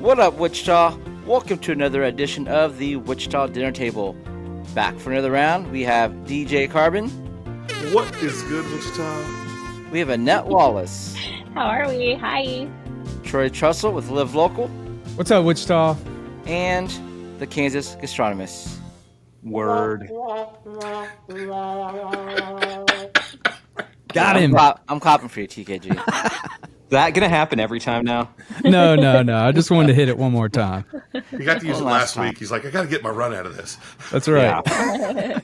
What up, Wichita? Welcome to another edition of the Wichita Dinner Table. Back for another round, we have DJ Carbon. What is good, Wichita? We have Annette Lawless. How are we? Hi. Troy Trussell with Live Local. What's up, Wichita? And the Kansas Gastronomist. Word. Got him. I'm clapping for you, TKG. Is that going to happen every time now? No. I just wanted to hit it one more time. He got to use it last week. He's like, I got to get my run out of this. That's right. Yeah.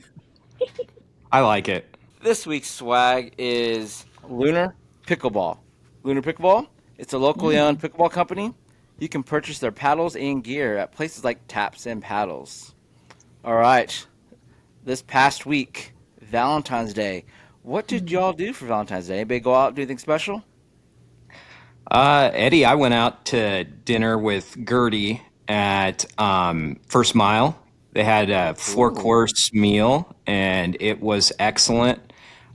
I like it. This week's swag is Lunar Pickleball. Lunar Pickleball, it's a locally owned pickleball company. You can purchase their paddles and gear at places like Taps and Paddles. All right. This past week, Valentine's Day. What did y'all do for Valentine's Day? Anybody go out and do anything special? Eddie, I went out to dinner with Gertie at First Mile. They had a 4-course meal, and it was excellent.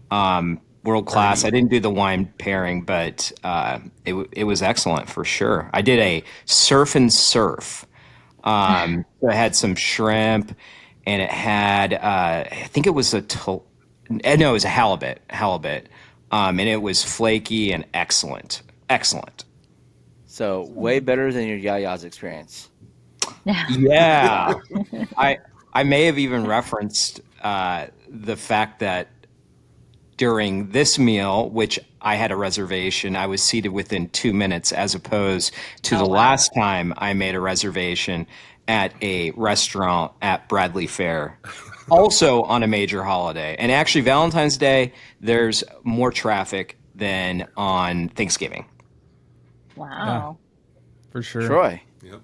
World class. I didn't do the wine pairing, but it was excellent for sure. I did a surf and surf. It had some shrimp, and it had I think it was it was a halibut, and it was flaky and excellent. So way better than your Yaya's experience. Yeah, I may have even referenced the fact that during this meal, which I had a reservation, I was seated within 2 minutes, as opposed to last time I made a reservation at a restaurant at Bradley Fair, also on a major holiday. And actually, Valentine's Day, there's more traffic than on Thanksgiving. Wow. Yeah, for sure. Troy. Yep.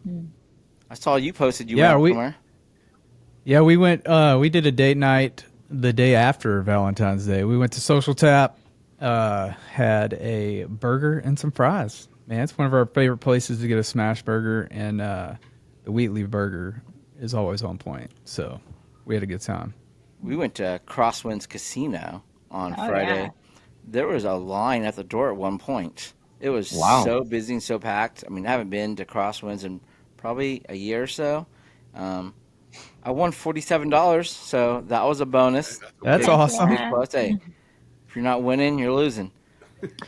I saw you posted you went somewhere. Yeah, we went. We did a date night the day after Valentine's Day. We went to Social Tap, had a burger and some fries. Man, it's one of our favorite places to get a smash burger, and the Wheatley burger is always on point. So we had a good time. We went to Crosswinds Casino on Friday. Yeah. There was a line at the door at one point. It was so busy and so packed. I mean, I haven't been to Crosswinds in probably a year or so. I won $47, so that was a bonus. That's awesome. Big plus. Hey, if you're not winning, you're losing.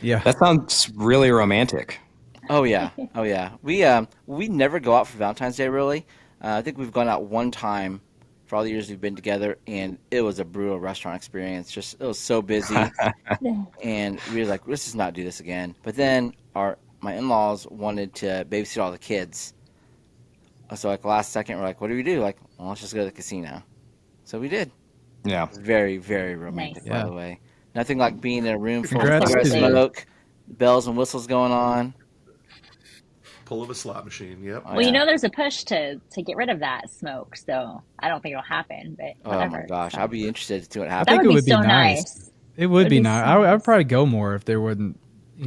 Yeah. That sounds really romantic. Oh yeah. We never go out for Valentine's Day really. I think we've gone out one time for all the years we've been together, and it was a brutal restaurant experience. It was so busy, and we were like, let's just not do this again. But then my in-laws wanted to babysit all the kids. So like last second, we're like, what do we do? Like, well, let's just go to the casino. So we did. Yeah. It was very, very romantic, Nice. by the way. Nothing like being in a room full of Congrats cigarette to you. smoke, bells and whistles going on. Pull of a slot machine. Yep. Oh, Well, you yeah. know, there's a push to get rid of that smoke, so I don't think it'll happen. But Oh whatever. my gosh, So, I'd be interested to see what I happens. that think would it be would be so nice. nice. It would be be nice. so I would nice. probably go more if there wasn't,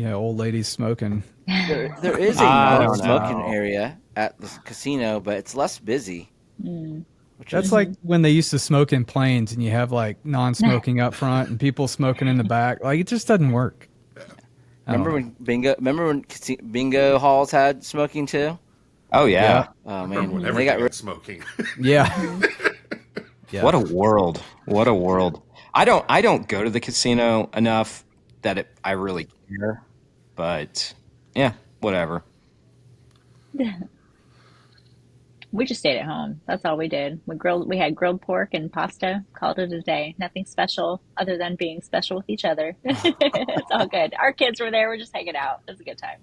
old ladies smoking. There is a I don't non-smoking know. area at the casino, but it's less busy. Which That's is, like when they used to smoke in planes, and you have like non-smoking up front and people smoking in the back. Like it just doesn't work. I don't remember when bingo halls had smoking too? Oh, yeah. Oh Remember man, when they everything got got smoking. Yeah. Yeah. What a world. What a world. I don't go to the casino enough that I really care. But yeah, whatever. We just stayed at home. That's all we did. We had grilled pork and pasta. Called it a day. Nothing special other than being special with each other. It's all good. Our kids were there. We're just hanging out. It was a good time.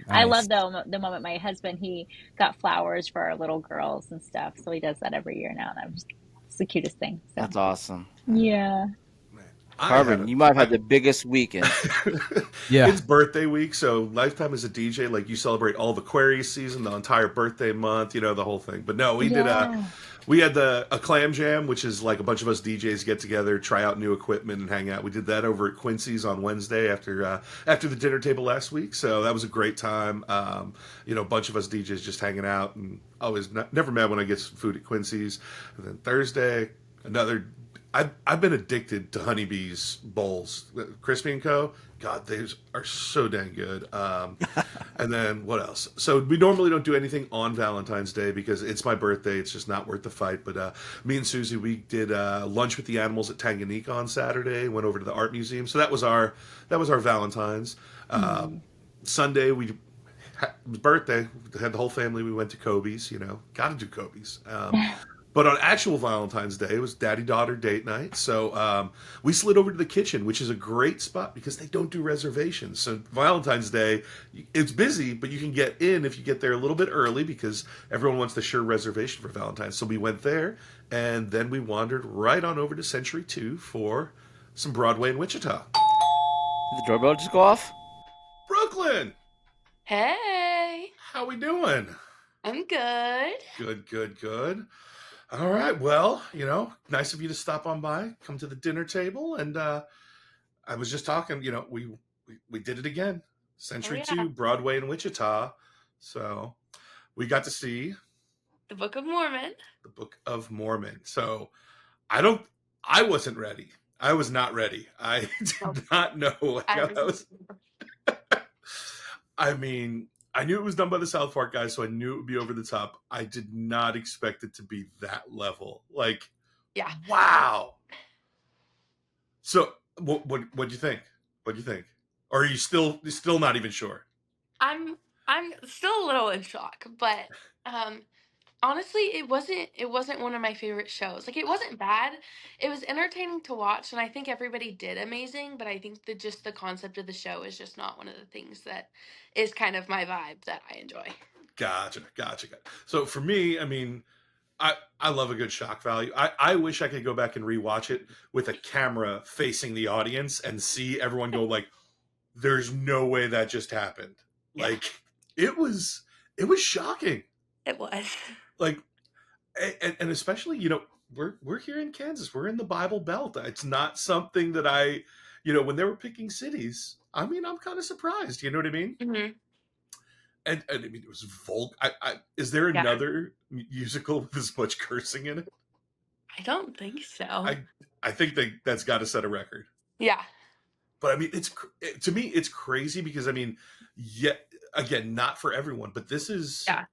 I Nice. love the moment my husband, he got flowers for our little girls and stuff. So he does that every year now. And it's the cutest thing. So That's awesome. yeah. Carbon, you might have had the biggest weekend. Yeah. It's birthday week, so Lifetime as a DJ, like you celebrate all the Aquarius season, the entire birthday month, the whole thing. But no, we did we had a clam jam, which is like a bunch of us DJs get together, try out new equipment, and hang out. We did that over at Quincy's on Wednesday after the dinner table last week, so that was a great time. A bunch of us DJs just hanging out, and always never mad when I get some food at Quincy's. And then Thursday, another. I've been addicted to Honeybee's bowls, Crispy & Co. God, these are so dang good. And then what else? So we normally don't do anything on Valentine's Day because it's my birthday. It's just not worth the fight. But me and Susie, we did lunch with the animals at Tanganyika on Saturday. Went over to the art museum. So that was our Valentine's. Sunday it was birthday. We had the whole family. We went to Kobe's. Got to do Kobe's. But on actual Valentine's Day, it was daddy-daughter date night. So we slid over to the kitchen, which is a great spot because they don't do reservations. So Valentine's Day, it's busy, but you can get in if you get there a little bit early because everyone wants the sure reservation for Valentine's. So we went there, and then we wandered right on over to Century 2 for some Broadway in Wichita. Did the doorbell just go off? Brooklyn! Hey, How we doing? I'm good. Good. All right. Well, nice of you to stop on by, come to the dinner table, and I was just talking. We did it again. Century Oh, yeah. 2, Broadway in Wichita. So we got to see The Book of Mormon. the Book of Mormon. So I wasn't ready. I was not ready. I did not know. I mean, I knew it was done by the South Park guys, so I knew it would be over the top. I did not expect it to be that level. Yeah. Wow. So, what'd you think? What'd you think? Or are you still not even sure? I'm still a little in shock, but honestly, it wasn't one of my favorite shows. Like, it wasn't bad. It was entertaining to watch, and I think everybody did amazing, but I think that just the concept of the show is just not one of the things that is kind of my vibe that I enjoy. Gotcha. So for me, I mean, I love a good shock value. I wish I could go back and rewatch it with a camera facing the audience and see everyone go like, "There's no way that just happened." Yeah. Like it was shocking. It was. Like, and especially we're here in Kansas. We're in the Bible Belt. It's not something that when they were picking cities. I mean, I'm kind of surprised. You know what I mean? Mm-hmm. And I mean, it was is there Yeah. another musical with as much cursing in it? I don't think so. I think that's got to set a record. Yeah. But I mean, to me, it's crazy because I mean, again, not for everyone, but this is. Yeah.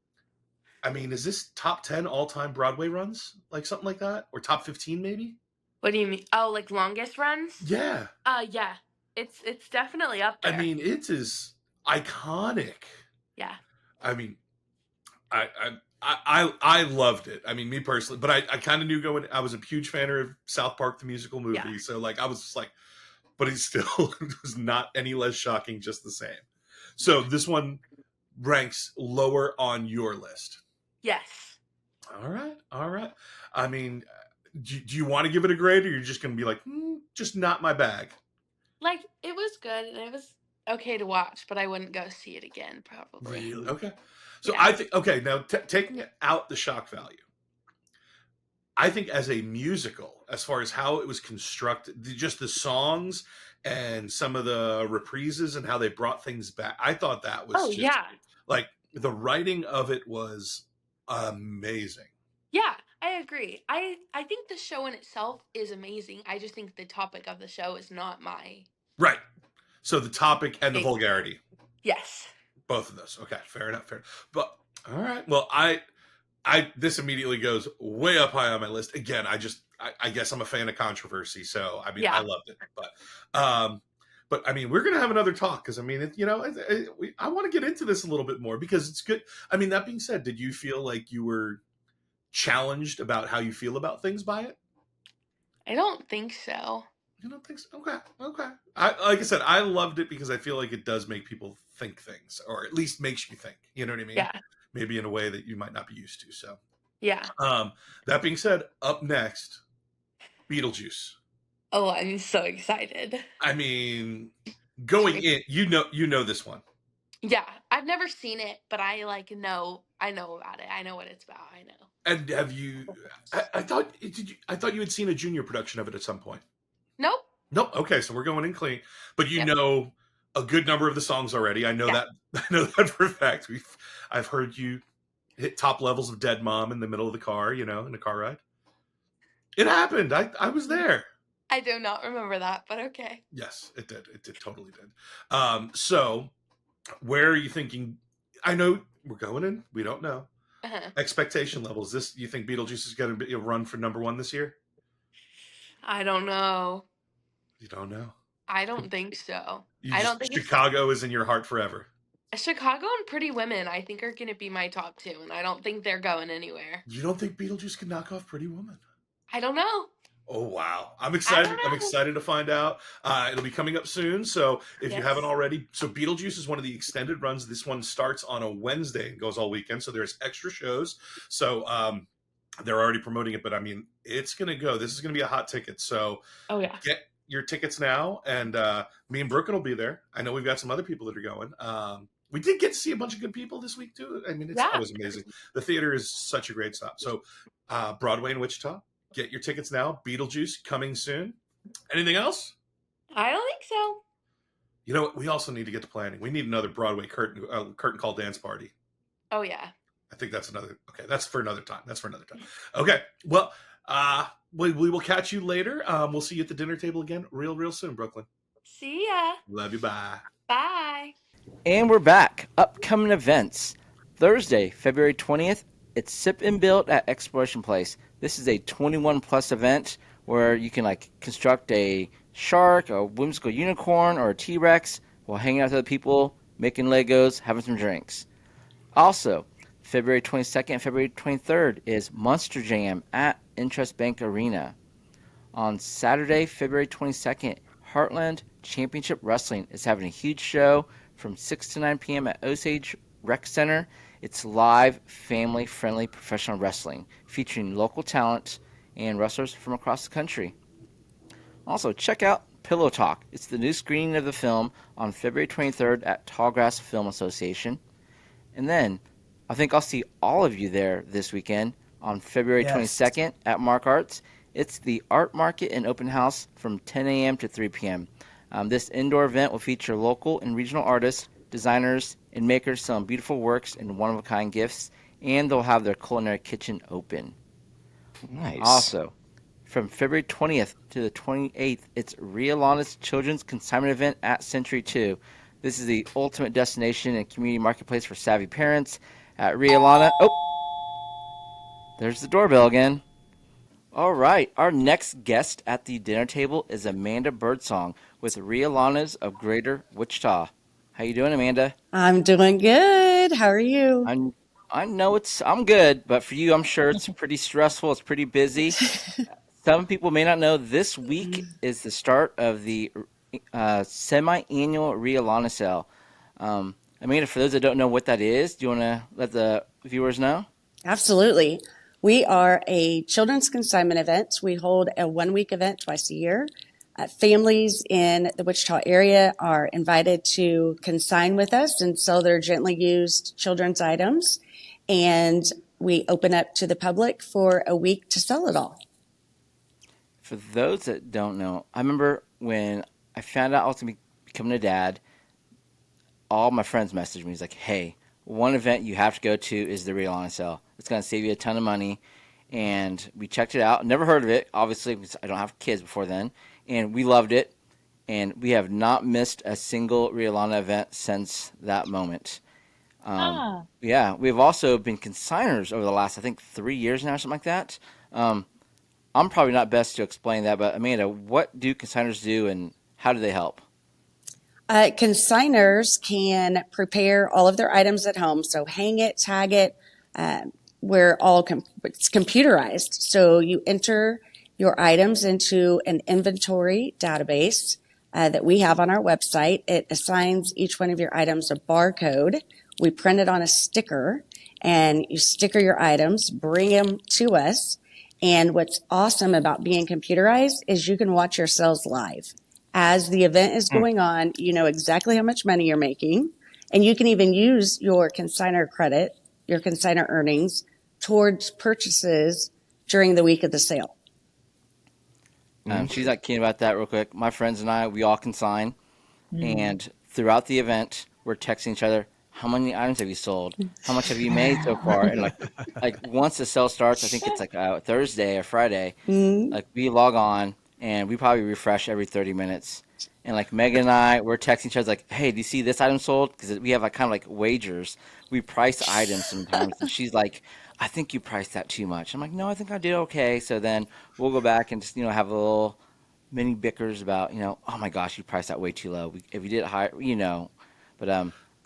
I mean, is this top 10 all-time Broadway runs, like something like that, or top 15 maybe? What do you mean? Oh, like longest runs? Yeah. Yeah. It's definitely up there. I mean, it is iconic. Yeah. I mean, I loved it. I mean, me personally, but I kind of knew going. I was a huge fan of South Park the musical movie, Yeah. so I was just like, but it still was not any less shocking, just the same. So this one ranks lower on your list. Yes. All right. I mean, do you want to give it a grade, or you're just going to be like, just not my bag? Like, it was good and it was okay to watch, but I wouldn't go see it again, probably. Really? Okay. So Yeah. I think, okay, now taking out the shock value, I think as a musical, as far as how it was constructed, just the songs and some of the reprises and how they brought things back, I thought that was just, yeah. like, the writing of it was amazing. Yeah, I agree. I think the show in itself is amazing. I just think the topic of the show is not my... Right. So the topic and the vulgarity. Yes. Both of those. Okay, fair enough. But all right. Well, this immediately goes way up high on my list. Again, I guess I'm a fan of controversy, so I mean, Yeah. I loved it. But I mean, we're gonna have another talk because I mean, I want to get into this a little bit more because it's good. I mean, that being said, did you feel like you were challenged about how you feel about things by it? I don't think so. You don't think so? Okay. Like I said, I loved it because I feel like it does make people think things, or at least makes you think. You know what I mean? Yeah. Maybe in a way that you might not be used to. So, Yeah. that being said, up next, Beetlejuice. Oh, I'm so excited. I mean, going in, you know this one. Yeah, I've never seen it, but I know about it. I know what it's about. I know. And have you? I thought you had seen a junior production of it at some point. Nope. Nope. Okay, so we're going in clean. But you Yep. know a good number of the songs already. I know Yeah. that. I know that for a fact. I've heard you hit top levels of Dead Mom in the middle of the car. In a car ride. It happened. I was there. I do not remember that, but okay. Yes, it did. It totally did. So, where are you thinking I know we're going in. We don't know. Uh-huh. Expectation levels. This, you think Beetlejuice is going to be a run for number one this year? I don't know. You don't know. I don't think so. You I don't just think it's Chicago is in your heart forever. Chicago and Pretty Women, I think, are going to be my top two, and I don't think they're going anywhere. You don't think Beetlejuice can knock off Pretty Woman? I don't know. Oh wow! I'm I excited. don't I'm know. excited to find out. It'll be coming up soon. So if you Yes. haven't already, so Beetlejuice is one of the extended runs. This one starts on a Wednesday and goes all weekend. So there's extra shows. So they're already promoting it, but I mean, it's gonna go. This is gonna be a hot ticket. So Oh, yeah. get your tickets now, and me and Brooklyn will be there. I know we've got some other people that are going. We did get to see a bunch of good people this week too. I mean, it's Yeah. always amazing. The theater is such a great stop. So Broadway in Wichita. Get your tickets now. Beetlejuice coming soon. Anything else? I don't think so. You know what? We also need to get to planning. We need another Broadway curtain call dance party. Oh, yeah. I think that's another. Okay, that's for another time. Okay. Well, we will catch you later. We'll see you at the dinner table again real soon, Brooklyn. See ya. Love you. Bye. Bye. And we're back. Upcoming events. Thursday, February 20th, it's Sip and Build at Exploration Place. This is a 21 plus event where you can like construct a shark, a whimsical unicorn, or a T-Rex while hanging out with other people, making Legos, having some drinks. Also, February 22nd and February 23rd is Monster Jam at Interest Bank Arena. On Saturday, February 22nd, Heartland Championship Wrestling is having a huge show from 6 to 9 p.m. at Osage Rec Center. It's live, family-friendly professional wrestling featuring local talent and wrestlers from across the country. Also, check out Pillow Talk. It's the new screening of the film on February 23rd at Tallgrass Film Association. And then, I think I'll see all of you there this weekend on February 22nd at Mark Arts. It's the art market and open house from 10 a.m. to 3 p.m. This indoor event will feature local and regional artists, designers, and makers selling beautiful works and one-of-a-kind gifts, and they'll have their culinary kitchen open. Nice. Also, from February 20th to the 28th, it's Rhea Lana's Children's Consignment event at Century 2. This is the ultimate destination and community marketplace for savvy parents. At Rhea Lana, there's the doorbell again. All right, our next guest at the dinner table is Amanda Birdsong with Rhea Lana's of Greater Wichita. How you doing, Amanda? I'm doing good. How are you? I know I'm good, but for you, I'm sure it's pretty stressful. It's pretty busy. Some people may not know this week is the start of the semi-annual Rhea Lana sale. Amanda, for those that don't know what that is, do you want to let the viewers know? Absolutely. We are a children's consignment event. We hold a 1 week event twice a year. Families in the Wichita area are invited to consign with us and sell their gently used children's items. And we open up to the public for a week to sell it all. For those that don't know, I remember when I found out I was going to be becoming a dad, all my friends messaged me. He's like, hey, one event you have to go to is the Rhea Lana sale. It's going to save you a ton of money. And we checked it out. Never heard of it, obviously, because I don't have kids before then. And we loved it. And we have not missed a single Rhea Lana event since that moment. Yeah, we've also been consignors over the last, I think, 3 years now or something like that. I'm probably not best to explain that, but Amanda, what do consignors do and how do they help? Consigners can prepare all of their items at home. So hang it, tag it. It's computerized. So you enter your items into an inventory database that we have on our website. It assigns each one of your items a barcode. We print it on a sticker, and you sticker your items, bring them to us. And what's awesome about being computerized is you can watch your sales live. As the event is going on, you know exactly how much money you're making, and you can even use your consignor credit, your consignor earnings, towards purchases during the week of the sale. She's not keen about that real quick. My friends and I, we all consign, and throughout the event, we're texting each other, how many items have you sold? How much have you made so far? And like once the sale starts, I think it's like Thursday or Friday, like we log on and we probably refresh every 30 minutes. And like Megan and I, we're texting each other like, "Hey, do you see this item sold?" Because we have like kind of like wagers. We price items sometimes, and she's like, "I think you priced that too much." I'm like, "No, I think I did okay." So then we'll go back and just have a little mini bickers about oh my gosh, you priced that way too low. If you did it higher. But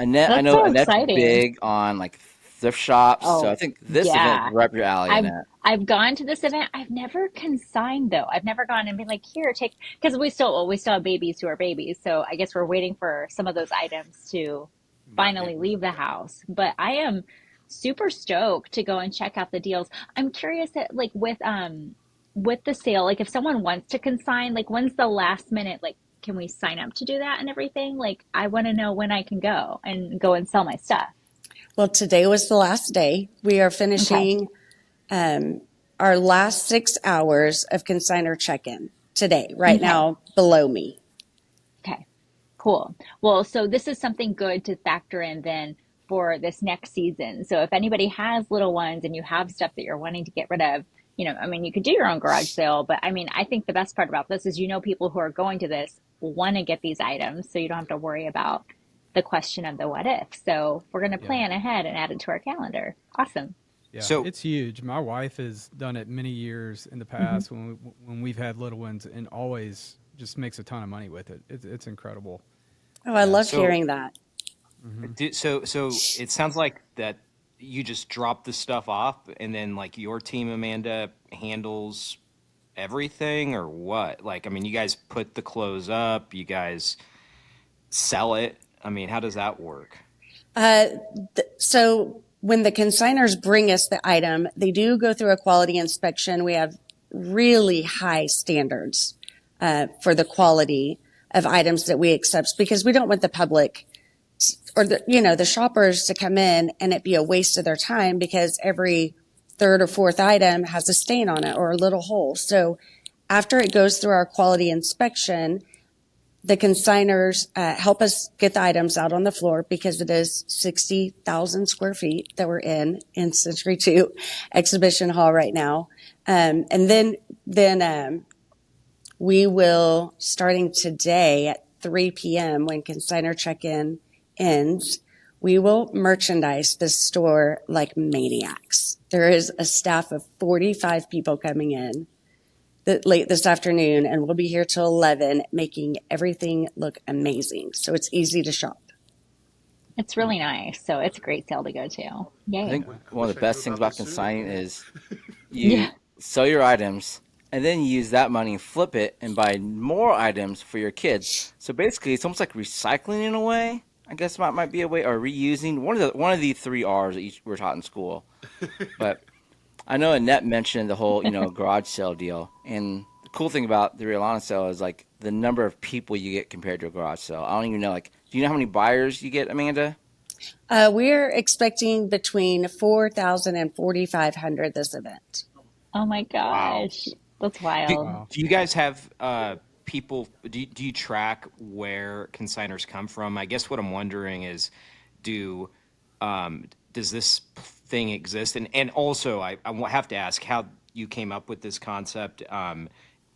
Annette, I That's know so Annette's exciting. big on like thrift shops, so I Oh, think this event's yeah. right up your alley, I've Annette. I've gone to this event. I've never consigned though. I've never gone and been like, here, take because we still have babies who are babies. So I guess we're waiting for some of those items to Not finally babies. leave the house. But I am super stoked to go and check out the deals. I'm curious that like with the sale, like if someone wants to consign, like when's the last minute, like can we sign up to do that and everything? Like I want to know when I can go and sell my stuff. Well, today was the last day. We are Okay. finishing our last 6 hours of consignor check-in today, right Okay. now below me. Okay, cool. Well, so this is something good to factor in then for this next season. So if anybody has little ones and you have stuff that you're wanting to get rid of, I mean, you could do your own garage sale, but I mean, I think the best part about this is people who are going to this want to get these items, so you don't have to worry about the question of the what if. So we're going to Yeah. plan ahead and add it to our calendar. Awesome. Yeah, So it's huge. My wife has done it many years in the Hmm. past when we've had little ones, and always just makes a ton of money with it. It's incredible. Oh, I Yeah. love so hearing that. so it sounds like that you just drop the stuff off, and then like your team, Amanda, handles everything, or what? Like, I mean, you guys put the clothes up, you guys sell it. I mean, how does that work? Uh, so when the consignors bring us the item, they do go through a quality inspection. We have really high standards for the quality of items that we accept because we don't want the public or the shoppers to come in and it be a waste of their time because every third or fourth item has a stain on it or a little hole. So after it goes through our quality inspection, the consigners help us get the items out on the floor because it is 60,000 square feet that we're in Century 2 Exhibition Hall right now. And then we will, starting today at 3 p.m. when consignor check-in ends, we will merchandise this store like maniacs. There is a staff of 45 people coming in late this afternoon, and we'll be here till 11, making everything look amazing. So it's easy to shop. It's really nice. So it's a great sale to go to. I Yay. think I one wish of the I knew best things about about this sooner. consigning Yeah. is Yeah. you sell your items and then you use that money and flip it and buy more items for your kids. So basically, it's almost like recycling in a way. I guess might be a way, or reusing one of the three R's that we're taught in school. But I know Annette mentioned the whole garage sale deal, and the cool thing about the Lana sale is like the number of people you get compared to a garage sale. I don't even know. Like, do you know how many buyers you get, Amanda? We're expecting between 4,000 and 4,500 this event. Oh my Wow. gosh. That's Do, wild. Wow. do you guys have people? Do you track where consigners come from? I guess what I'm wondering is, do does this thing exist? And also, have to ask how you came up with this concept.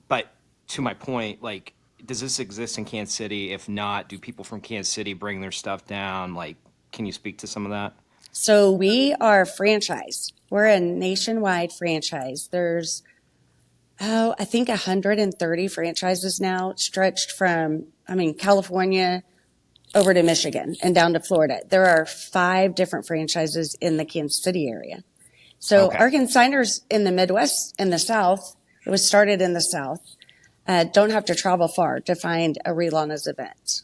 But to my point, like, does this exist in Kansas City? If not, do people from Kansas City bring their stuff down? Like, can you speak to some of that? So we are a franchise. We're a nationwide franchise. There's, I think 130 franchises now stretched from, California over to Michigan and down to Florida. There are 5 different franchises in the Kansas City area. So Okay, our consigners in the Midwest and the South, it was started in the South, don't have to travel far to find a Relana's event.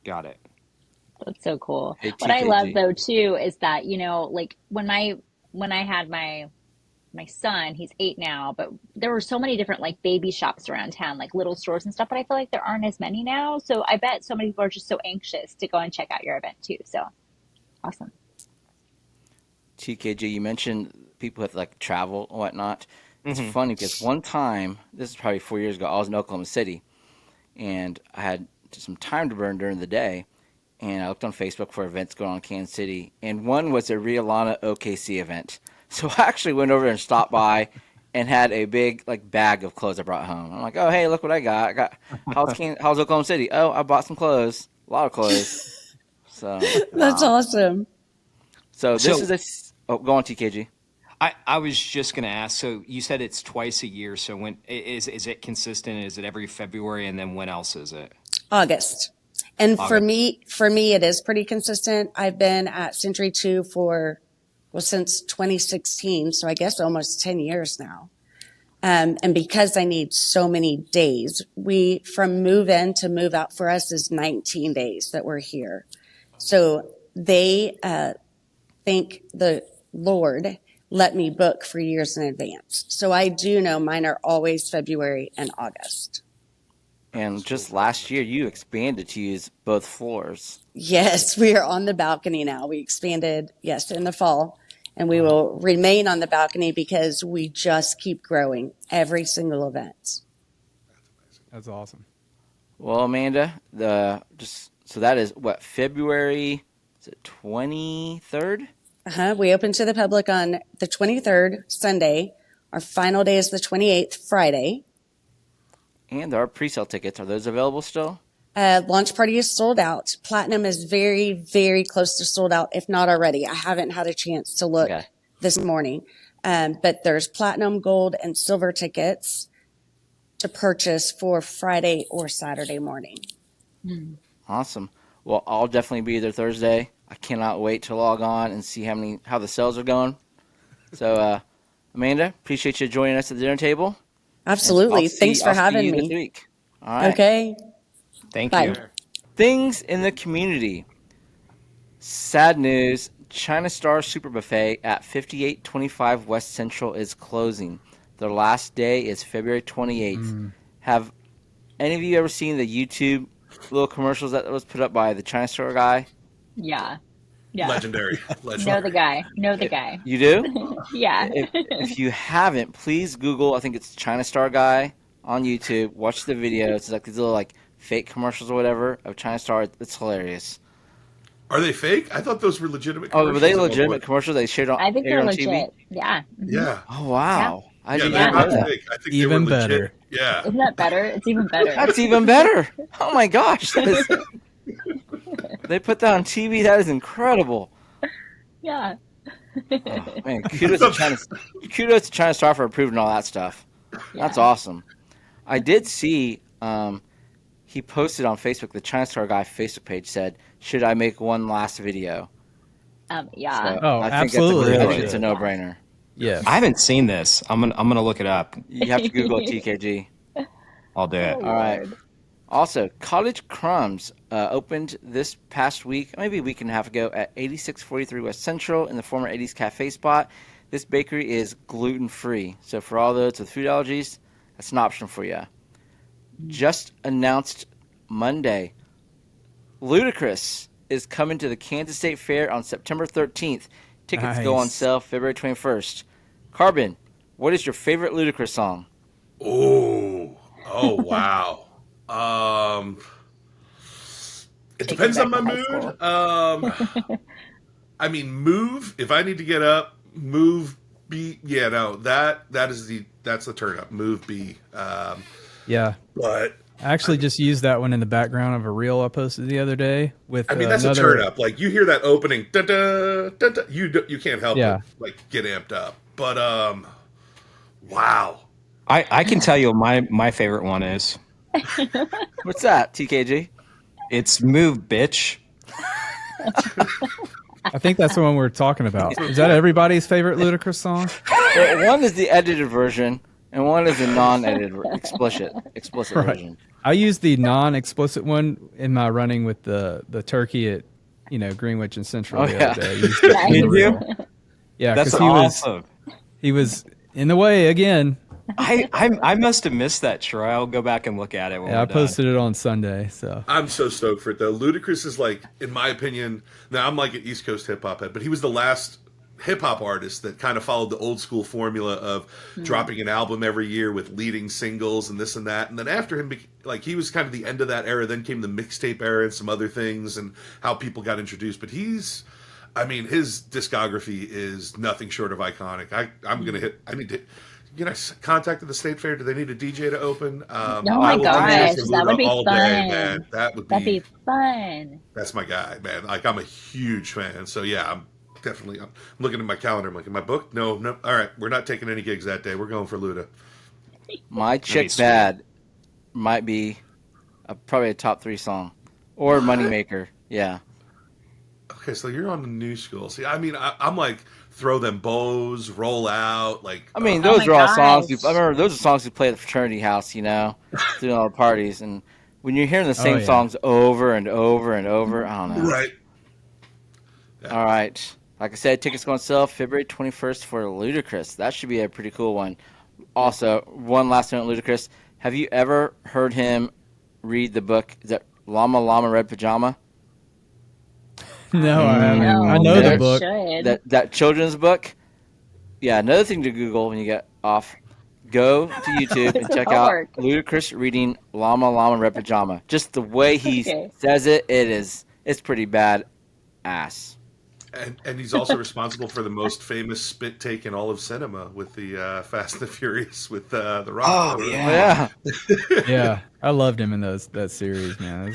got it. That's so cool. Hey, What I love TKG. though too is that, like when I had my son, he's 8 now, but there were so many different like baby shops around town, like little stores and stuff, but I feel like there aren't as many now. So I bet so many people are just so anxious to go and check out your event too. So awesome. TKG, you mentioned people have to like travel and whatnot. It's Hmm. funny because one time, this is probably 4 years ago, I was in Oklahoma City and I had some time to burn during the day. And I looked on Facebook for events going on in Kansas City, and one was a Rhea Lana OKC event. So I actually went over and stopped by and had a big like bag of clothes I brought home. I'm like, oh hey, look what I got. I got how's Oklahoma City? Oh, I bought some clothes, a lot of clothes. So That's awesome. so this So is go on TKG. I was just going to ask. So you said it's twice a year. So when is it consistent? Is it every February? And then when else is it? August. And August. for me, it is pretty consistent. I've been at Century 2 since 2016. So I guess almost 10 years now. And because I need so many days, from move in to move out for us is 19 days that we're here. So they, thank the Lord, let me book for years in advance. So I do know mine are always February and August. And just last year, you expanded to use both floors. Yes, we are on the balcony now. We expanded, yes, in the fall, and we will remain on the balcony because we just keep growing every single event. That's awesome. Well, Amanda, so that is what, February, is it 23rd? We open to the public on the 23rd, Sunday. Our final day is the 28th, Friday. And our pre-sale tickets, are those available still? Launch party is sold out. Platinum is very, very close to sold out, if not already. I haven't had a chance to look this morning. But there's platinum, gold, and silver tickets to purchase for Friday or Saturday morning. Awesome. Well, I'll definitely be there Thursday. I cannot wait to log on and see how the sales are going. So, Amanda, appreciate you joining us at the dinner table. Absolutely. Thanks for having me. This week. All right. Okay. Thank Bye. you. Things in the community. Sad news. China Star Super Buffet at 5825 West Central is closing. Their last day is February 28th. Have any of you ever seen the YouTube little commercials that was put up by the China Star guy? Yeah. Legendary. Know the guy. You do? Yeah. If you haven't, please Google, I think it's China Star guy on YouTube. Watch the videos. It's like these little like fake commercials or whatever of China Star. It's hilarious. Are they fake? I thought those were legitimate Oh, commercials. were they legitimate commercials they shared on I think they're on legit. TV? Yeah. Yeah. Oh, wow. I Yeah, didn't they're know not that. fake. I think Even they were legit. better. Yeah. Isn't that better? It's even better. That's even better. Oh, my gosh. They put that on TV. That is incredible. Yeah. Oh, man, kudos to China Star for approving all that stuff. That's awesome. I did see he posted on Facebook, the China Star guy Facebook page said, should I make one last video? Yeah. Oh, I think absolutely. I think it's a no-brainer. Yes. I haven't seen this. I'm gonna look it up. You have to Google TKG. I'll do it. Oh, All right. Lord. Also, Cottage Crumbs opened this past week, maybe a week and a half ago, at 8643 West Central in the former 80s Cafe spot. This bakery is gluten-free, so for all those with food allergies, that's an option for you. Just announced Monday, Ludacris is coming to the Kansas State Fair on September 13th. Tickets go on Nice. sale February 21st. Carbon, what is your favorite Ludacris song? Oh wow. It Take depends it on my back to high mood. I mean, move. If I need to get up, move. Be yeah. No, that's the turn up. Move. Be. Yeah. But I actually just used that one in the background of a reel I posted the other day with I mean, that's another, a turn up. Like you hear that opening, da da da da. You can't help Yeah. but like get amped up. But wow. I can tell you my favorite one is. What's that, TKG? It's Move, Bitch. I think that's the one we're talking about. Is that everybody's favorite Ludacris song? Well, one is the edited version, and one is the non-edited, explicit Right. version. I used the non-explicit one in my running with the turkey at Greenwich and Central Oh, the yeah. other day. I used it in Did the you? reel. Yeah, That's because awesome. he was in the way again. I must have missed that, Troy. I'll go back and look at it when Yeah, I we're done. posted it on Sunday. So I'm so stoked for it though. Ludacris is like, in my opinion, now I'm like an East Coast hip hop head, but he was the last hip hop artist that kind of followed the old school formula of dropping an album every year with leading singles and this and that. And then after him, like he was kind of the end of that era. Then came the mixtape era and some other things and how people got introduced. But his discography is nothing short of iconic. I need to contacted the state fair. Do they need a DJ to open? Oh I my will be here gosh, for that would Luda be all day, man. fun. That would That'd be. be fun. That's my guy, man. Like, I'm a huge fan. So yeah, I'm looking at my calendar. I'm like, am I booked? No. All right, we're not taking any gigs that day. We're going for Luda. My Chick Bad might be probably a top 3 song or Moneymaker. Yeah. Okay, so you're on the new school. See, I mean, I'm like, throw them bows, roll out, like. I mean, Oh those my are all songs. gosh. I remember those are songs we played at the fraternity house, doing all the parties. And when you're hearing the same yeah. songs over and over and over, I don't know. Right. All right. Like I said, tickets go on sale February 21st for Ludacris. That should be a pretty cool one. Also, one last note on Ludacris. Have you ever heard him read the book? Is that Llama Llama Red Pajama? No, I haven't. No, I know but the I book. should. That children's book? Yeah, another thing to Google when you get off. Go to YouTube and check out Homework. Ludacris reading Llama Llama Red Pajama. Just the way he Okay. says it's pretty bad ass. And he's also responsible for the most famous spit take in all of cinema with the Fast and the Furious with the Rock. Oh, Yeah. Yeah, I loved him in that series, man.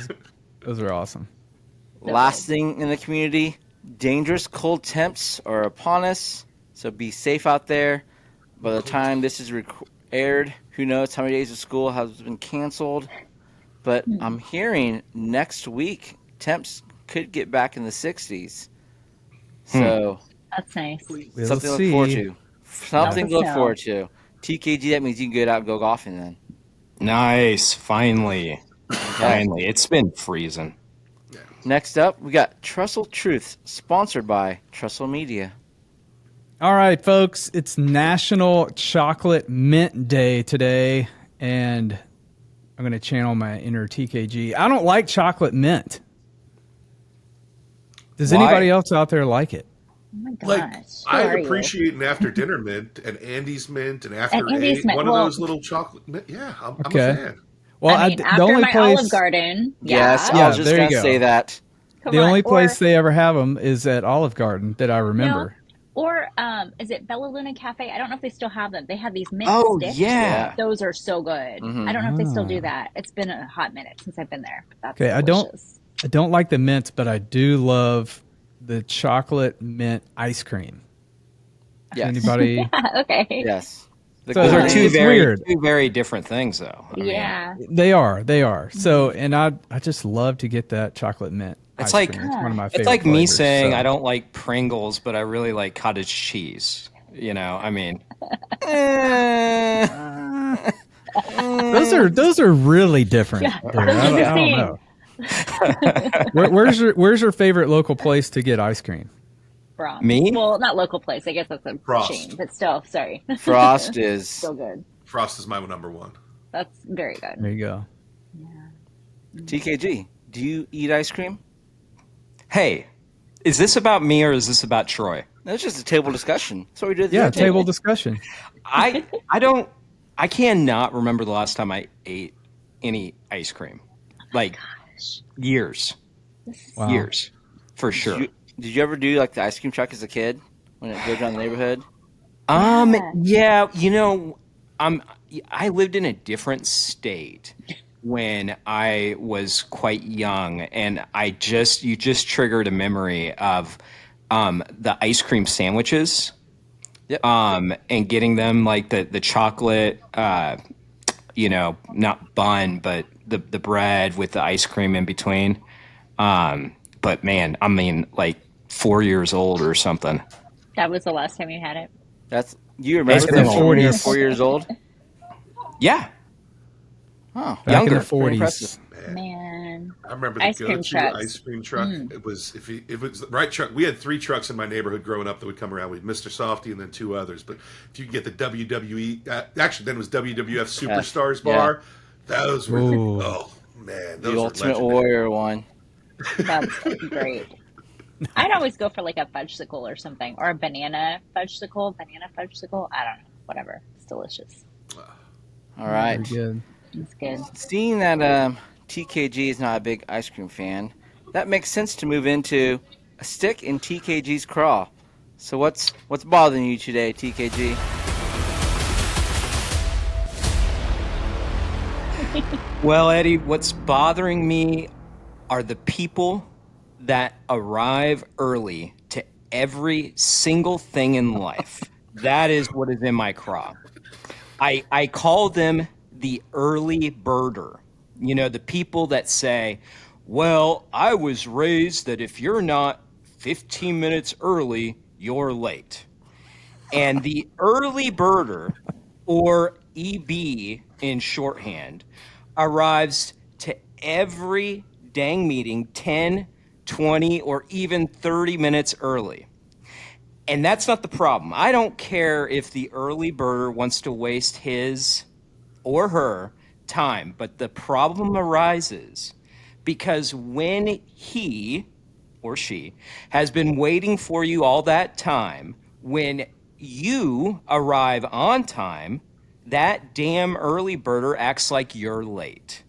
Those are awesome. Last thing in the community, dangerous cold temps are upon us, so be safe out there. By the time this is aired, who knows how many days of school has been canceled. But I'm hearing next week temps could get back in the 60s. So That's nice. We'll something to see. look forward to. Something to look Let us forward to. TKG, that means you can get out and go golfing then. Nice. Finally. Finally. It's been freezing. Next up, we got Trestle Truths, sponsored by Trestle Media. All right, folks, it's National Chocolate Mint Day today, and I'm going to channel my inner TKG. I don't like chocolate mint. Does Why? anybody else out there like it? Oh my Like, gosh. I Who are you? appreciate an after dinner mint and Andy's mint and after Andy's eight, mint, one of well- those little chocolate mint. Yeah, I'm Okay. a fan. Well, I mean, the after only my place, Olive Garden. Yes, Yeah. I was just there you going to go. say that. Come the on. only Or- place they ever have them is at Olive Garden that I remember. Or is it Bella Luna Cafe? I don't know if they still have them. They have these mint Oh, sticks. yeah. Those are so good. Mhm. I don't know if they still Ah. do that. It's been a hot minute since I've been there. But that's Okay, delicious. I don't like the mints, but I do love the chocolate mint ice cream. Yes. Anybody? Okay. Yes. The So Those are It's two weird. very different things, though. I mean, Yeah. They are. So, and I just love to get that chocolate mint. It's ice like- cream. It's one of my favorite. It's like me flavors, saying so. I don't like Pringles, but I really like cottage cheese. I mean, Those are really different. Yeah, dude. those are I don't distinct. know. Where's your favorite local place to get ice cream? From Me? Well, not local place. I guess that's a Frost. chain, but still, sorry. Frost is Still good. Frost is my number one. That's very good. There you go. TKG. Do you eat ice cream? hey, is this about me or is this about Troy? That's just a table discussion. That's what we did at the Yeah, dinner table discussion. I cannot remember the last time I ate any ice cream. Like years. Wow. Years. For sure. Did you ever do like the ice cream truck as a kid when it goes around the neighborhood? Yeah, I lived in a different state when I was quite young, and you just triggered a memory of the ice cream sandwiches. Yep. And getting them like the chocolate, not bun, but the bread with the ice cream in between. But man, I mean, like 4 years old or something. That was the last time you had it. You remember Back in that the when you were 40s. 4 years old? Yeah. Oh, Back Younger. in the Very 40s. impressive. Man. I remember the Ice cream go-to trucks. ice cream truck. It was if it was the right truck. We had 3 trucks in my neighborhood growing up that would come around. We had Mr. Softy and then 2 others. But if you could get the WWE, actually then it was WWF Superstars Yeah. bar. Those were Ooh. oh man, those The were Ultimate legendary. Warrior one. That's great. I'd always go for like a fudgesicle or something, or a banana fudgesicle. I don't know. Whatever. It's delicious. All right. Very good. It's good. Seeing that TKG is not a big ice cream fan, that makes sense to move into a stick in TKG's craw. So what's bothering you today, TKG? Well, Eddie, what's bothering me are the people that arrive early to every single thing in life. That is what is in my craw. I call them the early birder. You know, the people that say, well, I was raised that if you're not 15 minutes early, you're late. And the early birder, or EB in shorthand, arrives to every dang meeting 10, 20, or even 30 minutes early. And that's not the problem. I don't care if the early birder wants to waste his or her time, but the problem arises because when he or she has been waiting for you all that time, when you arrive on time, that damn early birder acts like you're late.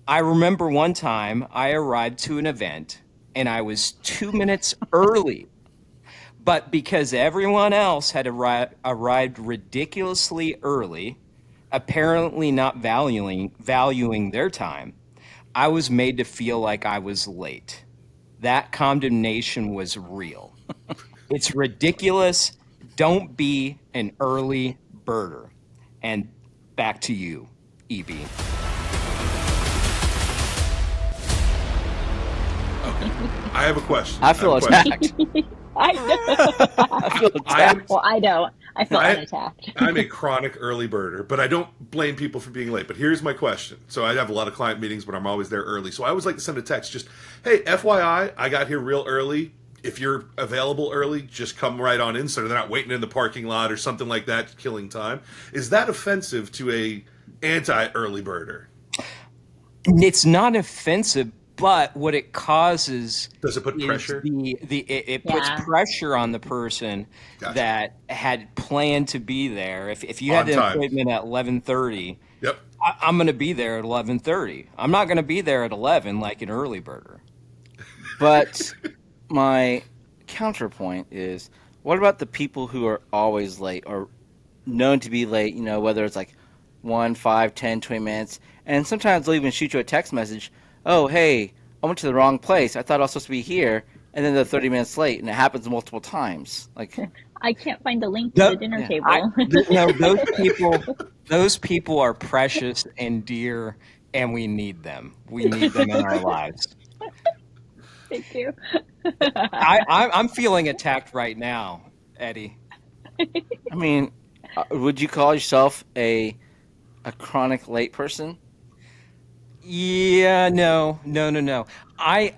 I remember one time I arrived to an event and I was 2 minutes early, but because everyone else had arrived ridiculously early, apparently not valuing their time, I was made to feel like I was late. That condemnation was real. It's ridiculous. Don't be an early birder. And back to you, EB. I have a question. I feel have a question. attacked. I know. I feel I am, attacked. Well, I don't. I feel I, unattacked. I'm a chronic early birder, but I don't blame people for being late. But here's my question. So I have a lot of client meetings, but I'm always there early. So I always like to send a text just, hey, FYI, I got here real early. If you're available early, just come right on in so they're not waiting in the parking lot or something like that, killing time. Is that offensive to a anti-early birder? It's not offensive, but what it causes Does it put is pressure? it puts Yeah. pressure on the person Gotcha. that had planned to be there. If you had On an time. appointment at 11:30, Yep. I'm going to be there at 11:30. I'm not going to be there at 11 like an early birder. But my counterpoint is, what about the people who are always late or known to be late, you know, whether it's like 1, 5, 10, 20 minutes, and sometimes they'll even shoot you a text message, oh, hey, I went to the wrong place. I thought I was supposed to be here, and then they're 30 minutes late, and it happens multiple times. Like, I can't find the link to No, the dinner yeah. table. No, those people are precious and dear, and we need them. We need them in our lives. Thank you. I'm feeling attacked right now, Eddie. I mean, would you call yourself a chronic late person? Yeah, no. I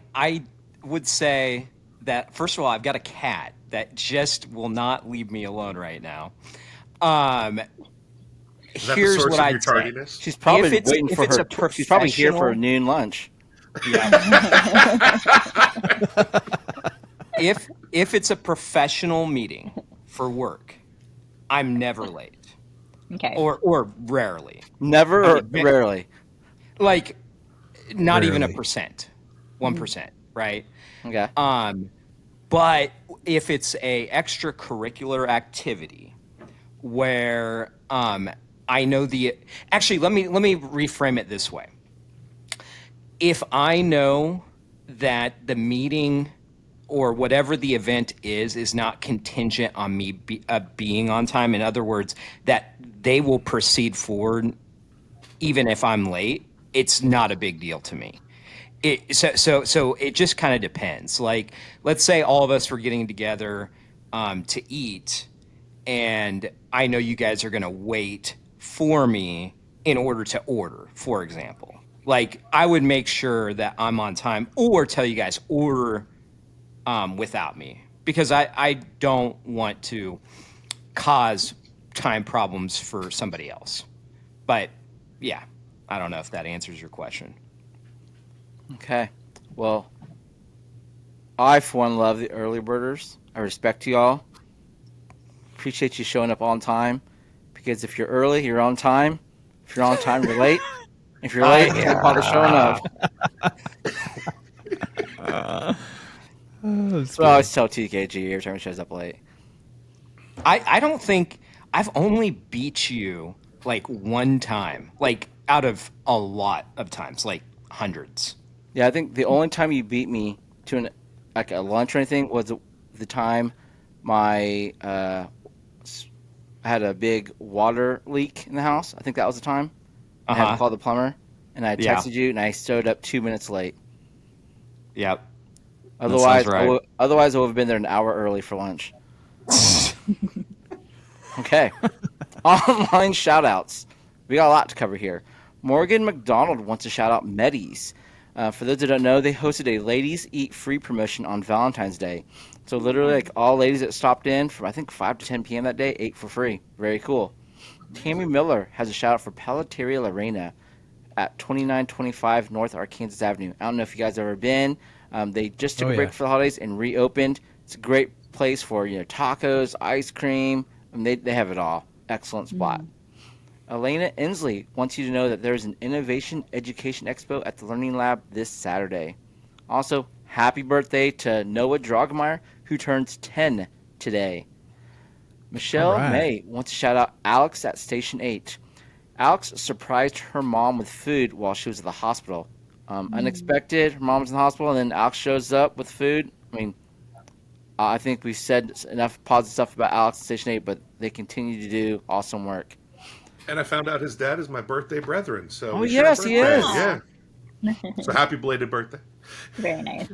would say that, first of all, I've got a cat that just will not leave me alone right now. Is that the Here's source what of I'd your say. tardiness? She's probably If waiting for it's her. a She's probably here for her professional- noon lunch. Yeah. If it's a professional meeting for work, I'm never late. Okay. Or rarely. Never or Okay, rarely. Like not even a Rarely. percent. 1%, right? Okay. But if it's a extracurricular activity where I know actually let me reframe it this way. If I know that the meeting or whatever the event is not contingent on me being on time, in other words, that they will proceed forward even if I'm late, it's not a big deal to me. So it just kind of depends. Like, let's say all of us were getting together to eat, and I know you guys are going to wait for me in order to order, for example. Like, I would make sure that I'm on time or tell you guys order without me, because I don't want to cause time problems for somebody else. But yeah, I don't know if that answers your question. Okay. Well, I, for one, love the early birders. I respect you all. Appreciate you showing up on time. Because if you're early, you're on time. If you're on time, you're late. If you're late, you're probably showing up. So I always tell TKG every time he shows up late. I don't think I've only beat you like one time. Like, out of a lot of times, like hundreds. Yeah, I think the only time you beat me to like a lunch or anything was the time my I had a big water leak in the house. I think that was the time. I had to Uh-huh. call the plumber, and I Yeah. texted you, and I showed up 2 minutes late. Yep. That sounds right. Otherwise I would have been there an hour early for lunch. Okay. Online shoutouts. We got a lot to cover here. Morgan McDonald wants to shout out Medis. For those that don't know, they hosted a ladies eat free promotion on Valentine's Day. So literally, like all ladies that stopped in from I think 5 to 10 p.m. that day ate for free. Very cool. Tammy Miller has a shout out for Palateria Lorena at 2925 North Arkansas Avenue. I don't know if you guys have ever been. They just took Oh, a break yeah. for the holidays and reopened. It's a great place for tacos, ice cream. They have it all. Excellent spot. Elena Inslee wants you to know that there's an Innovation Education Expo at the Learning Lab this Saturday. Also, happy birthday to Noah Drogmeyer, who turns 10 today. Michelle All right. May wants to shout out Alex at Station 8. Alex surprised her mom with food while she was at the hospital. Unexpected, her mom was in the hospital, and then Alex shows up with food. I mean, I think we've said enough positive stuff about Alex at Station 8, but they continue to do awesome work. And I found out his dad is my birthday brethren. So Oh, we share a yes, he birthday. is. Yeah. So happy belated birthday. Very nice.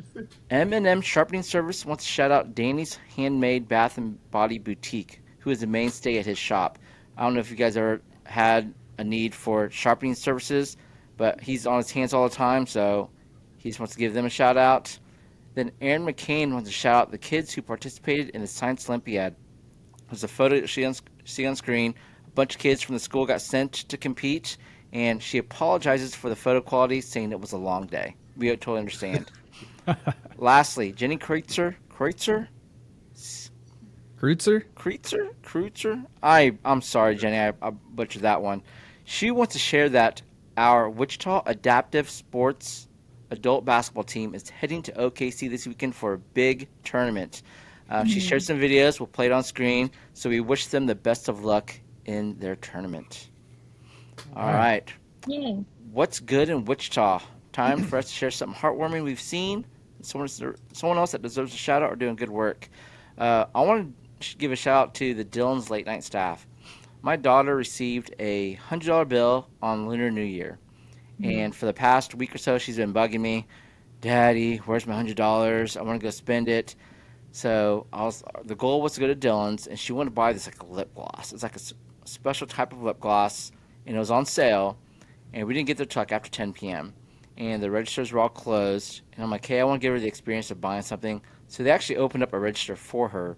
M&M Sharpening Service wants to shout out Danny's Handmade Bath and Body Boutique, who is a mainstay at his shop. I don't know if you guys ever had a need for sharpening services, but he's on his hands all the time, so he just wants to give them a shout out. Then Erin McCain wants to shout out the kids who participated in the Science Olympiad. There's a photo that she see on screen. A bunch of kids from the school got sent to compete, and she apologizes for the photo quality, saying it was a long day. We totally understand. Lastly, Jenny Kreutzer. I'm sorry, Jenny. I butchered that one. She wants to share that our Wichita Adaptive Sports adult basketball team is heading to OKC this weekend for a big tournament. She shared some videos. We'll play it on screen. So we wish them the best of luck in their tournament. All right. Yay. What's good in Wichita? Time for us to share something heartwarming we've seen. Someone else that deserves a shout out or doing good work. I want to give a shout out to the Dillon's late night staff. My daughter received a $100 bill on Lunar New Year. And for the past week or so, she's been bugging me, Daddy, where's my $100? I want to go spend it. So the goal was to go to Dillon's, and she wanted to buy this like a lip gloss. It's like a special type of lip gloss, and it was on sale. And we didn't get there till like after 10 p.m. And the registers were all closed. And I'm like, hey, I want to give her the experience of buying something. So they actually opened up a register for her.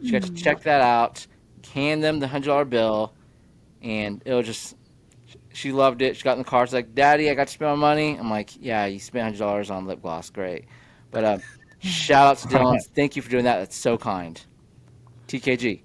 She got to check that out, hand them the $100 bill, and it was just, she loved it. She got in the car. She's like, Daddy, I got to spend my money. I'm like, yeah, you spent $100 on lip gloss. Great. But shout out to Dylan. Thank you for doing that. That's so kind. TKG.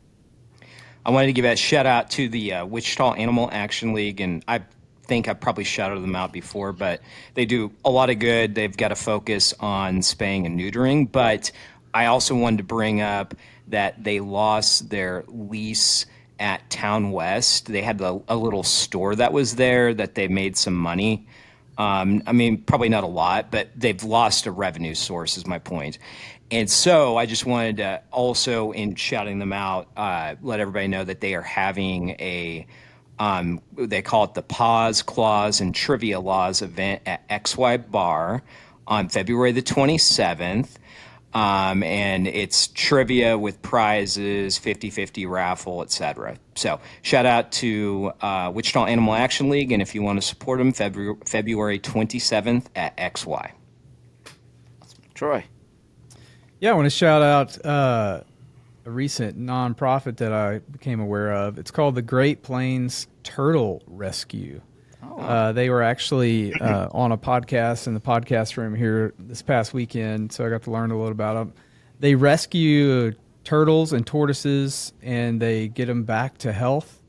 I wanted to give a shout out to the Wichita Animal Action League, and I think I've probably shouted them out before, but they do a lot of good. They've got a focus on spaying and neutering, but I also wanted to bring up that they lost their lease at Town West. They had a little store that was there that they made some money. I mean, probably not a lot, but they've lost a revenue source is my point. And so I just wanted to also, in shouting them out, let everybody know that they are having a, they call it the Pause, Clause, and Trivia Laws event at XY Bar on February the 27th. And it's trivia with prizes, 50-50 raffle, etc. So shout out to Wichita Animal Action League, and if you want to support them, February 27th at XY. Troy. Yeah, I want to shout out a recent nonprofit that I became aware of. It's called the Great Plains Turtle Rescue. They were actually on a podcast in the podcast room here this past weekend, so I got to learn a little about them. They rescue turtles and tortoises, and they get them back to health.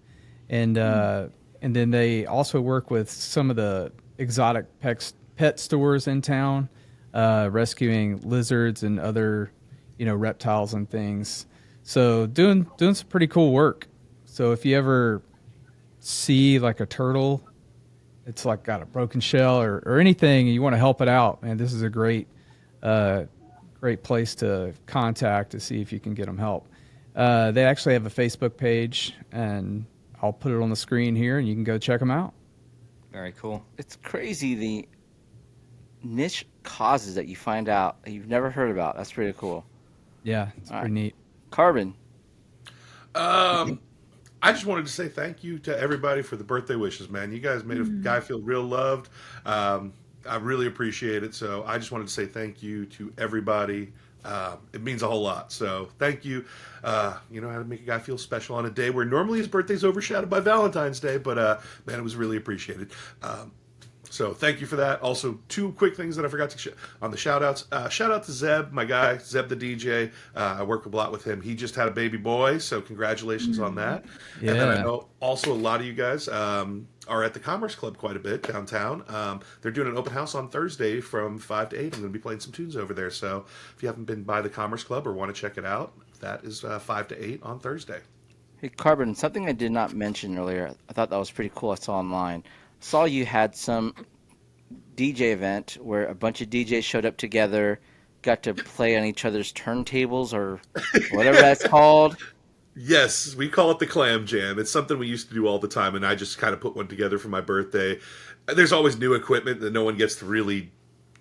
And then they also work with some of the exotic pet stores in town, rescuing lizards and other, reptiles and things. So doing some pretty cool work. So if you ever see like a turtle it's like got a broken shell or anything, and you want to help it out, man, this is a great place to contact to see if you can get them help. They actually have a Facebook page, and I'll put it on the screen here, and you can go check them out. Very cool. It's crazy the niche causes that you find out that you've never heard about. That's pretty cool. Yeah, it's All pretty right. neat. Carbon. I just wanted to say thank you to everybody for the birthday wishes, man. You guys made a guy feel real loved. I really appreciate it. So I just wanted to say thank you to everybody. It means a whole lot. So thank you. You know how to make a guy feel special on a day where normally his birthday's overshadowed by Valentine's Day, but man, it was really appreciated. So thank you for that. Also, two quick things that I forgot to on the shout outs. Shout out to Zeb, my guy, Zeb the DJ. I work a lot with him. He just had a baby boy, so congratulations on that. Yeah. And then I know also a lot of you guys are at the Commerce Club quite a bit downtown. They're doing an open house on Thursday from 5 to 8. I'm going to be playing some tunes over there. So if you haven't been by the Commerce Club or want to check it out, that is 5 to 8 on Thursday. Hey, Carbon, something I did not mention earlier. I thought that was pretty cool. I saw online. Saw you had some DJ event where a bunch of DJs showed up together, got to play on each other's turntables or whatever that's called. Yes, we call it the Clam Jam. It's something we used to do all the time, and I just kind of put one together for my birthday. There's always new equipment that no one gets to really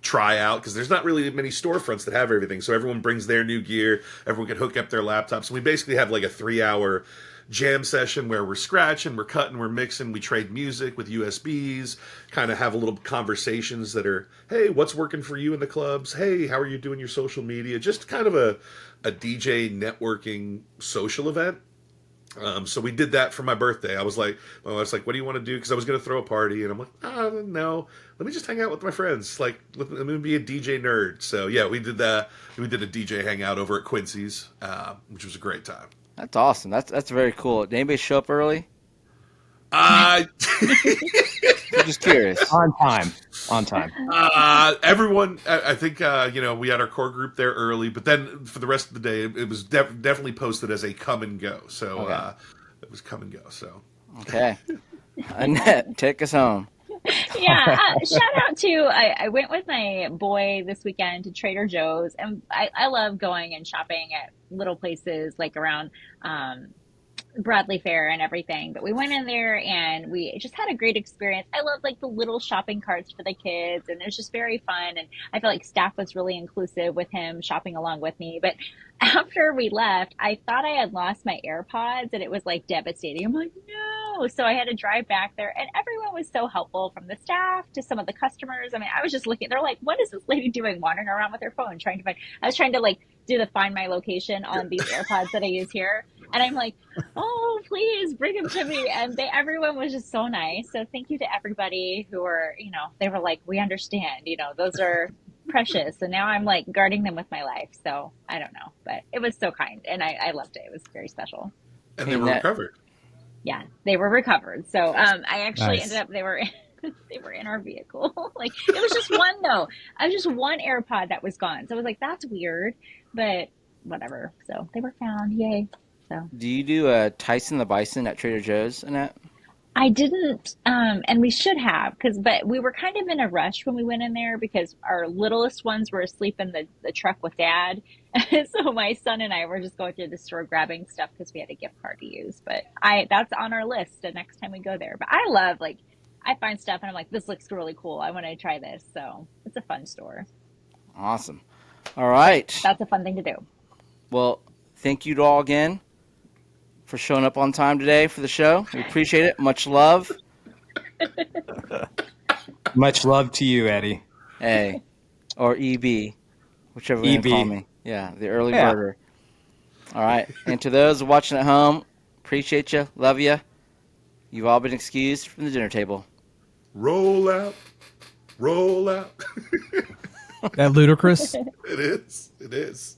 try out because there's not really many storefronts that have everything. So everyone brings their new gear. Everyone can hook up their laptops. And we basically have like a 3-hour jam session where we're scratching, we're cutting, we're mixing, we trade music with USBs, kind of have a little conversations that are, hey, what's working for you in the clubs? Hey, how are you doing your social media? Just kind of a DJ networking social event. So we did that for my birthday. I was like, my wife's like, what do you want to do? Because I was going to throw a party, and I'm like, no, let me just hang out with my friends. Like, let me be a DJ nerd. So yeah, we did that. We did a DJ hangout over at Quincy's, which was a great time. That's awesome. That's very cool. Did anybody show up early? Uh, I'm just curious. On time. Everyone, I think, we had our core group there early, but then for the rest of the day, it was definitely posted as a come and go. So Okay. it was come and go. So Okay. Annette, take us home. Yeah, shout out to I went with my boy this weekend to Trader Joe's, and I love going and shopping at little places like around Bradley Fair and everything. But we went in there and we just had a great experience. I love like the little shopping carts for the kids, and it was just very fun. And I feel like staff was really inclusive with him shopping along with me. But after we left, I thought I had lost my AirPods, and it was like devastating. I'm like, no. So I had to drive back there, and everyone was so helpful, from the staff to some of the customers. I mean, I was just looking, they're like, what is this lady doing wandering around with her phone trying to find, I was trying to like do the find my location on these AirPods that I use here. And I'm like, oh, please bring them to me. And everyone was just so nice. So thank you to everybody who were, they were like, we understand, those are precious. And now I'm like guarding them with my life. So I don't know, but it was so kind. And I loved it. It was very special. And they were recovered. Yeah, they were recovered. So I actually Nice. ended up, they were in our vehicle. Like, it was just one though. I was just one AirPod that was gone. So I was like, that's weird, but whatever. So they were found. Yay. So Do you do Tyson the Bison at Trader Joe's, Annette? I didn't, and we should have, but we were kind of in a rush when we went in there because our littlest ones were asleep in the truck with Dad. So my son and I were just going through the store grabbing stuff because we had a gift card to use. But that's on our list the next time we go there. But I love, like, I find stuff and I'm like, this looks really cool. I want to try this. So it's a fun store. Awesome. All right. That's a fun thing to do. Well, thank you to all again for showing up on time today for the show. We appreciate it. Much love. Much love to you, Eddie. Hey, or EB, whichever way you EB. call me. Yeah, the early Yeah. birder. All right. And to those watching at home, appreciate you. Love you. You've all been excused from the dinner table. Roll out. Roll out. That ludicrous. It is. It is.